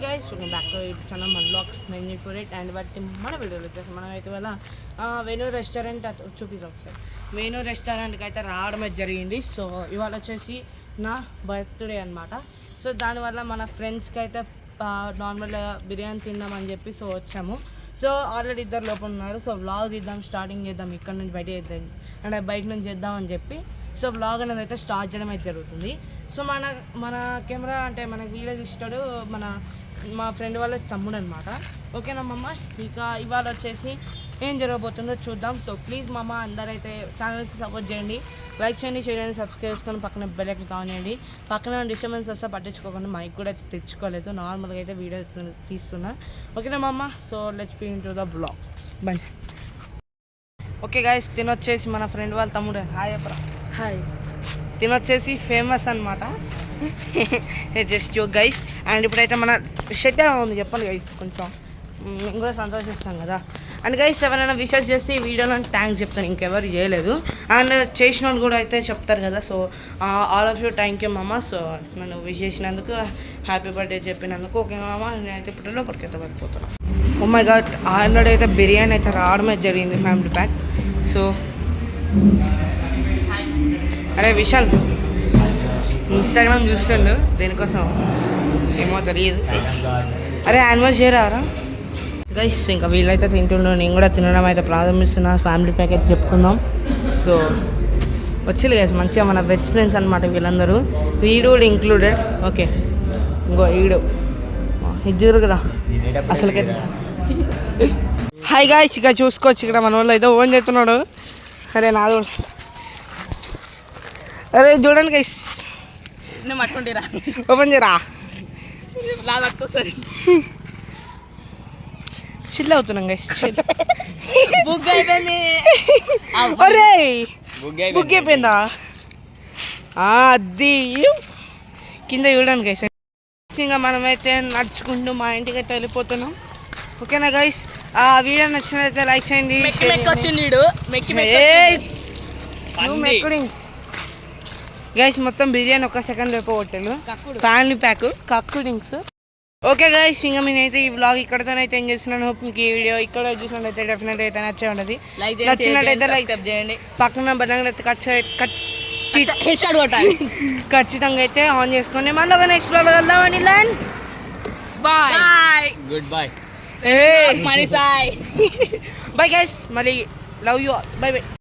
Guys welcome back to YouTube channel మన blogs నేను favourite and బట్టి మన వీడియోలో వచ్చేసి మనం అయితే వల్ల వేణు రెస్టారెంట్ చూపిద్దాం ఒకసారి. వేణు రెస్టారెంట్కి అయితే రావడమే జరిగింది. సో ఇవాళ వచ్చేసి నా బర్త్డే అనమాట. సో దానివల్ల మన ఫ్రెండ్స్కి అయితే నార్మల్గా బిర్యానీ తిందామని చెప్పి సో వచ్చాము. సో ఆల్రెడీ ఇద్దరు లోపల ఉన్నారు. సో వ్లాగ్ తీద్దాం, స్టార్టింగ్ చేద్దాం, ఇక్కడ నుంచి బయట చేద్దాం అంటే బయట నుంచి చేద్దామని చెప్పి సో వ్లాగ్ అనేది అయితే స్టార్ట్ చేయడం అయితే జరుగుతుంది. సో మన కెమెరా అంటే మనకి వీడియో తీస్తాడు మా ఫ్రెండ్ వాళ్ళ తమ్ముడు అనమాట. ఓకేనా మమ్మ, ఇక ఇవాళ వచ్చేసి ఏం జరగబోతుందో చూద్దాం. సో ప్లీజ్ మమ్మ అందరైతే ఛానల్కి సపోర్ట్ చేయండి, లైక్ చేయండి, షేర్ చేయండి, సబ్స్క్రైబ్ చేసుకొని పక్కన బెల్ ఐకాన్ ఆన్ చేయండి. పక్కన డిస్టర్బెన్స్ వస్తే పట్టించుకోకుండా మైక్ కూడా అయితే తెచ్చుకోలేదు, నార్మల్గా అయితే వీడియో తీస్తున్నా. ఓకేనా మమ్మ, so let's begin to the blog. Bye. Okay guys, తినొచ్చేసి మన ఫ్రెండ్ వాళ్ళ తమ్ముడు. హాయ్ అప్రా. హాయ్. తినొచ్చేసి ఫేమస్ అనమాట. Just joke guys. అండ్ ఇప్పుడైతే మన షెడ్ ఎలా ఉంది చెప్పండి గైస్, కొంచెం మేము కూడా సంతోషిస్తాం కదా. అండ్ గైస్ ఎవరైనా విషెస్ చేసి ఈ వీడియోలో థ్యాంక్స్ చెప్తాను, ఇంకెవరు చేయలేదు. అండ్ చేసిన వాళ్ళు కూడా అయితే చెప్తారు కదా. So all of you thank you మామ. సో నన్ను విష్ చేసినందుకు, హ్యాపీ బర్త్డే చెప్పినందుకు. ఓకే మామ, నేనైతే ఇప్పుడు లోపలికైతే వెళ్ళిపోతున్నాను. ఓ మై గాడ్, ఆల్రెడీ అయితే బిర్యానీ అయితే రావడమే జరిగింది, ఫ్యామిలీ ప్యాక్. సో అరే విశాల్ ఇన్స్టాగ్రామ్ చూస్తుండు, దేనికోసం ఏమో తెలియదు. అరే యానివర్స్ చేయరారా గైస్. ఇంకా వీళ్ళైతే తింటుండ్రు, నేను కూడా తినడం అయితే ప్రారంభిస్తున్నా. ఫ్యామిలీ ప్యాక్ అయితే చెప్పుకుందాం. సో వచ్చింది గైస్, మంచిగా మన బెస్ట్ ఫ్రెండ్స్ అనమాట వీళ్ళందరూ, వీడు కూడా ఇంక్లూడెడ్. ఓకే ఇంకో ఈడు ఇద్దరు కదా అసలుకైతే. హాయ్ గాయ్స్, ఇక చూసుకోవచ్చు ఇక్కడ మన వాళ్ళు అయితే ఓన్ చేస్తున్నాడు. అరే నాది కూడా, అరే చూడండి గైస్, నేను పట్టుకుంటేరా ఓపెన్ చేయరా పట్టుకోసారి. చిల్ అవుతున్నాం గైస్. బుక్ అయిపోయింది. అరే బుక్ అయిపోయిందా? అది కింద చూడండి గైస్. ఇంకా మనమైతే నడుచుకుంటూ మా ఇంటికి అయితే వెళ్ళిపోతున్నాం. ఓకేనా గైస్, ఆ వీడియో నచ్చినట్లయితే లైక్ చేయండి. గైస్ మొత్తం బిర్యానీ ఒక్క సెకండ్ అయిపోగొట్టాను. ఫ్యామిలీ ప్యాక్ కక్కుడింగ్స్. ఓకే గైస్, ఇంకా నేనైతే ఈ వ్లాగ్ ఇక్కడతోనైతే ఏం చేస్తున్నాను. హోప్ మీకు ఈ వీడియో ఇక్కడ చూసినట్లయితే డెఫినెట్ అయితే నచ్చే ఉంటుంది. నచ్చినట్టయితే లైక్ చేయండి, పక్కన బటన్ అయితే ఖచ్చితంగా అయితే ఆన్ చేసుకొని మళ్ళీ ఒక నెక్స్ట్ వ్లాగ్ వెళ్దామని. Bye, goodbye, bye guys, మళ్ళీ love you all, bye by.